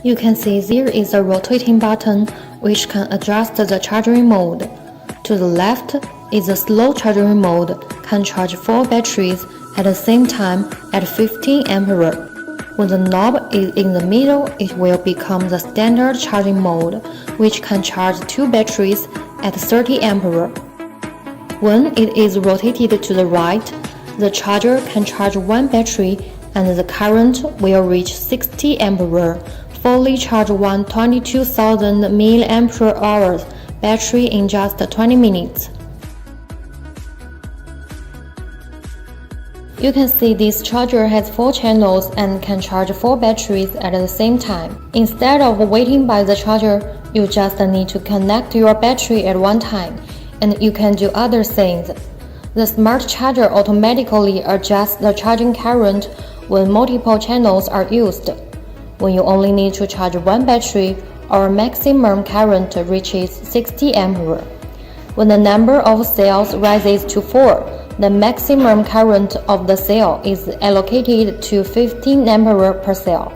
You can see there is a rotating button which can adjust the charging mode. To the left is a slow charging mode, can charge 4 batteries at the same time at 15 ampere. When the knob is in the middle, it will become the standard charging mode, which can charge 2 batteries at 30 ampere. When it is rotated to the right, the charger can charge 1 battery and the current will reach 60 ampere, fully charge one 22,000 mAh battery in just 20 minutes. You can see this charger has 4 channels and can charge 4 batteries at the same time. Instead of waiting by the charger, you just need to connect your battery at one time, and you can do other things. The smart charger automatically adjusts the charging current when multiple channels are used. When you only need to charge 1 battery, our maximum current reaches 60 ampere. When the number of cells rises to 4, the maximum current of the cell is allocated to 15 ampere per cell.